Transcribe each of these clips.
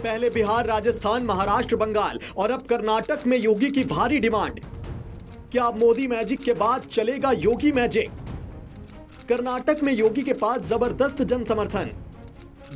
पहले बिहार, राजस्थान, महाराष्ट्र, बंगाल और अब कर्नाटक में योगी की भारी डिमांड। क्या अब मोदी मैजिक के बाद चलेगा योगी मैजिक? कर्नाटक में योगी के पास जबरदस्त जन समर्थन।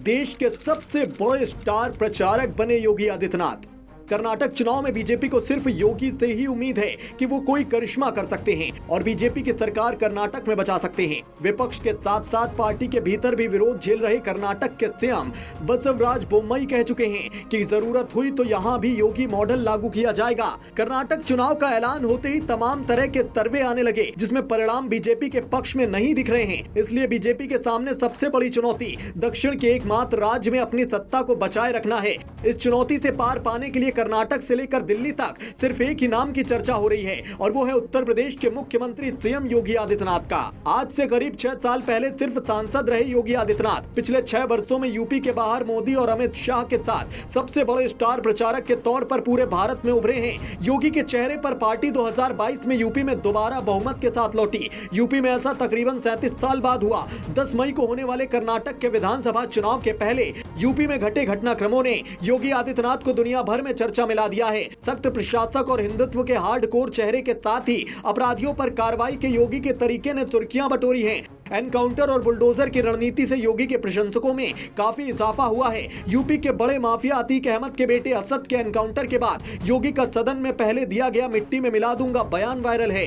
देश के सबसे बड़े स्टार प्रचारक बने योगी आदित्यनाथ। कर्नाटक चुनाव में बीजेपी को सिर्फ योगी से ही उम्मीद है कि वो कोई करिश्मा कर सकते हैं और बीजेपी की सरकार कर्नाटक में बचा सकते हैं। विपक्ष के साथ साथ पार्टी के भीतर भी विरोध झेल रहे कर्नाटक के सीएम बसवराज बोम्मई कह चुके हैं कि जरूरत हुई तो यहाँ भी योगी मॉडल लागू किया जाएगा। कर्नाटक चुनाव का ऐलान होते ही तमाम तरह के सर्वे आने लगे, जिसमें परिणाम बीजेपी के पक्ष में नहीं दिख रहे हैं। इसलिए बीजेपी के सामने सबसे बड़ी चुनौती दक्षिण के एकमात्र राज्य में अपनी सत्ता को बचाए रखना है। इस चुनौती से पार पाने के लिए कर्नाटक से लेकर दिल्ली तक सिर्फ एक ही नाम की चर्चा हो रही है और वो है उत्तर प्रदेश के मुख्यमंत्री सीएम योगी आदित्यनाथ का। आज से करीब 6 साल पहले सिर्फ सांसद रहे योगी आदित्यनाथ पिछले 6 वर्षों में यूपी के बाहर मोदी और अमित शाह के साथ सबसे बड़े स्टार प्रचारक के तौर पर पूरे भारत में उभरे हैं। योगी के चेहरे पर पार्टी 2022 में यूपी में दोबारा बहुमत के साथ लौटी। यूपी में ऐसा तकरीबन 37 साल बाद हुआ। 10 मई को होने वाले कर्नाटक के विधानसभा चुनाव के पहले यूपी में घटे घटनाक्रमों ने योगी आदित्यनाथ को दुनिया भर में चर्चा मिला दिया है। सख्त प्रशासक और हिंदुत्व के हार्डकोर चेहरे के साथ ही अपराधियों पर कार्रवाई के योगी के तरीके ने सुर्खियां बटोरी हैं। एनकाउंटर और बुलडोजर की रणनीति से योगी के प्रशंसकों में काफी इजाफा हुआ है। यूपी के बड़े माफिया अतीक अहमद के बेटे असद के एनकाउंटर के बाद योगी का सदन में पहले दिया गया मिट्टी में मिला दूंगा बयान वायरल है।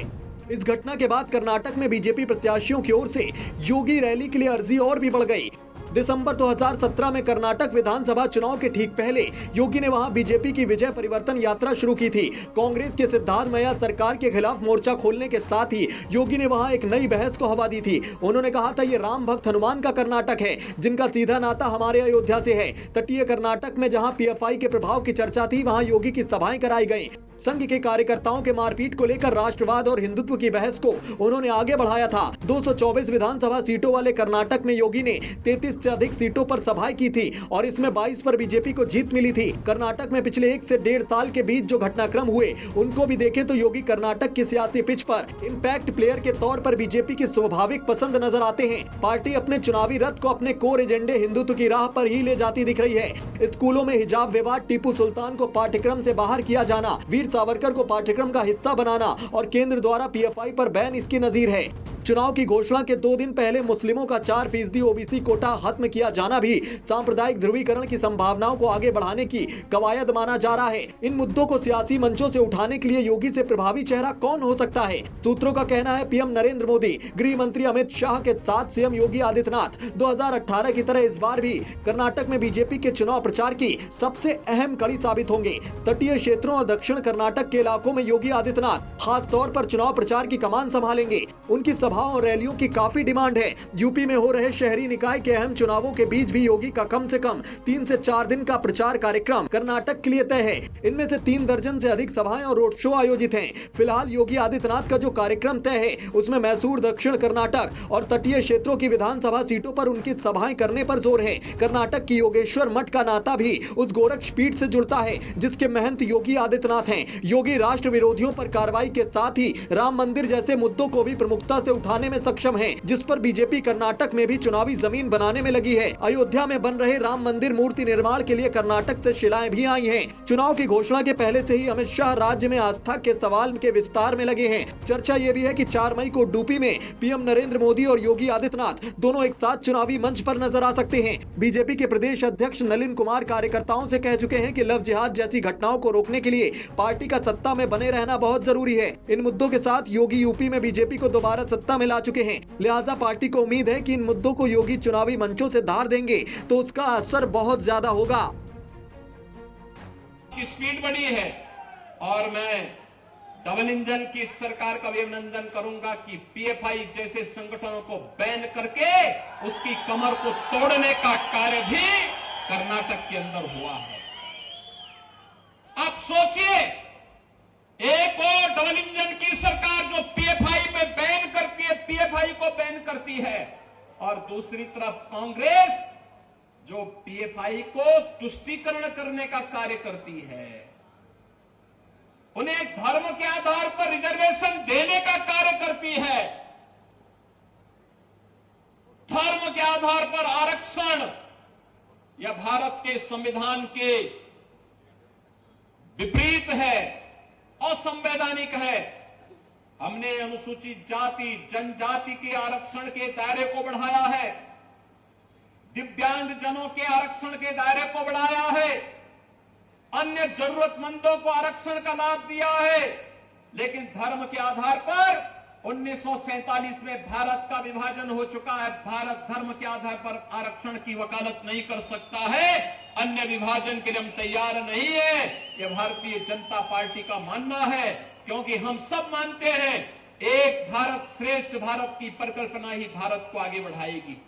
इस घटना के बाद कर्नाटक में बीजेपी प्रत्याशियों की ओर से योगी रैली के लिए अर्जी और भी बढ़ गई। दिसंबर 2017 में कर्नाटक विधानसभा चुनाव के ठीक पहले योगी ने वहां बीजेपी की विजय परिवर्तन यात्रा शुरू की थी। कांग्रेस के सिद्धारमैया सरकार के खिलाफ मोर्चा खोलने के साथ ही योगी ने वहां एक नई बहस को हवा दी थी। उन्होंने कहा था ये राम भक्त हनुमान का कर्नाटक है, जिनका सीधा नाता हमारे अयोध्या से है। तटीय कर्नाटक में जहां पीएफआई के प्रभाव की चर्चा थी, वहां योगी की सभाएं कराई गई। संघ के कार्यकर्ताओं के मारपीट को लेकर राष्ट्रवाद और हिंदुत्व की बहस को उन्होंने आगे बढ़ाया था। 224 विधानसभा सीटों वाले कर्नाटक में योगी ने 33 से अधिक सीटों पर सभाएं की थी और इसमें 22 पर बीजेपी को जीत मिली थी। कर्नाटक में पिछले 1 से 1.5 साल के बीच जो घटनाक्रम हुए उनको भी देखें तो योगी कर्नाटक की सियासी पिच पर इम्पैक्ट प्लेयर के तौर पर बीजेपी की स्वाभाविक पसंद नजर आते हैं। पार्टी अपने चुनावी रथ को अपने कोर एजेंडे हिंदुत्व की राह पर ही ले जाती दिख रही है। स्कूलों में हिजाब विवाद, टीपू सुल्तान को पाठ्यक्रम से बाहर किया जाना, वीर सावरकर को पाठ्यक्रम का हिस्सा बनाना और केंद्र द्वारा पीएफआई पर बैन इसकी नजीर है। चुनाव की घोषणा के 2 दिन पहले मुस्लिमों का 4% ओबीसी कोटा खत्म किया जाना भी सांप्रदायिक ध्रुवीकरण की संभावनाओं को आगे बढ़ाने की कवायद माना जा रहा है। इन मुद्दों को सियासी मंचों से उठाने के लिए योगी से प्रभावी चेहरा कौन हो सकता है? सूत्रों का कहना है पीएम नरेंद्र मोदी, गृह मंत्री अमित शाह के साथ सीएम योगी आदित्यनाथ 2018 की तरह इस बार भी कर्नाटक में बीजेपी के चुनाव प्रचार की सबसे अहम कड़ी साबित होंगे। तटीय क्षेत्रों और दक्षिण कर्नाटक के इलाकों में योगी आदित्यनाथ खास तौर पर चुनाव प्रचार की कमान संभालेंगे। उनकी और रैलियों की काफी डिमांड है। यूपी में हो रहे शहरी निकाय के अहम चुनावों के बीच भी योगी का कम से कम 3 से 4 दिन का प्रचार कार्यक्रम कर्नाटक के लिए तय है। इनमें से 3 दर्जन से अधिक सभाएं और रोड शो आयोजित हैं। फिलहाल योगी आदित्यनाथ का जो कार्यक्रम तय है उसमें मैसूर, दक्षिण कर्नाटक और तटीय क्षेत्रों की विधानसभा सीटों पर उनकी सभाएं करने पर जोर है। कर्नाटक की योगेश्वर मठ का नाता भी उस गोरक्ष पीठ से जुड़ता है जिसके महंत योगी आदित्यनाथ हैं। योगी राष्ट्र विरोधियों पर कार्रवाई के साथ ही राम मंदिर जैसे मुद्दों को भी प्रमुखता से उठाने में सक्षम है, जिस पर बीजेपी कर्नाटक में भी चुनावी जमीन बनाने में लगी है। अयोध्या में बन रहे राम मंदिर मूर्ति निर्माण के लिए कर्नाटक से शिलाएं भी आई हैं। चुनाव की घोषणा के पहले से ही अमित शाह राज्य में आस्था के सवाल के विस्तार में लगे हैं। चर्चा ये भी है कि 4 मई को डूपी में पीएम नरेंद्र मोदी और योगी आदित्यनाथ दोनों एक साथ चुनावी मंच पर नजर आ सकते हैं। बीजेपी के प्रदेश अध्यक्ष नलिन कुमार कार्यकर्ताओं से कह चुके हैं कि लव जिहाद जैसी घटनाओं को रोकने के लिए पार्टी का सत्ता में बने रहना बहुत जरूरी है। इन मुद्दों के साथ योगी यूपी में बीजेपी को दोबारा सत्ता में ला चुके हैं। लिहाजा पार्टी को उम्मीद है कि इन मुद्दों को योगी चुनावी मंचों से धार देंगे तो उसका असर बहुत ज्यादा होगा। स्पीड बढ़ी है और मैं डबल इंजन की सरकार का भी अभिनंदन करूंगा कि पीएफआई जैसे संगठनों को बैन करके उसकी कमर को तोड़ने का कार्य भी कर्नाटक के अंदर हुआ है। आप सोचिए, एक और डबल इंजन की सरकार जो पीएफआई पे बैन करती है, पीएफआई को बैन करती है, और दूसरी तरफ कांग्रेस जो पीएफआई को तुष्टीकरण करने का कार्य करती है, उन्हें धर्म के आधार पर रिजर्वेशन देने का कार्य करती है, धर्म के आधार पर आरक्षण यह भारत के संविधान के विपरीत है, असंवैधानिक है। हमने अनुसूचित जाति जनजाति के आरक्षण के दायरे को बढ़ाया है, दिव्यांग जनों के आरक्षण के दायरे को बढ़ाया है, अन्य जरूरतमंदों को आरक्षण का लाभ दिया है। लेकिन धर्म के आधार पर 1947 में भारत का विभाजन हो चुका है। भारत धर्म के आधार पर आरक्षण की वकालत नहीं कर सकता है। अन्य विभाजन के लिए हम तैयार नहीं है, यह भारतीय जनता पार्टी का मानना है, क्योंकि हम सब मानते हैं एक भारत श्रेष्ठ भारत की परिकल्पना ही भारत को आगे बढ़ाएगी।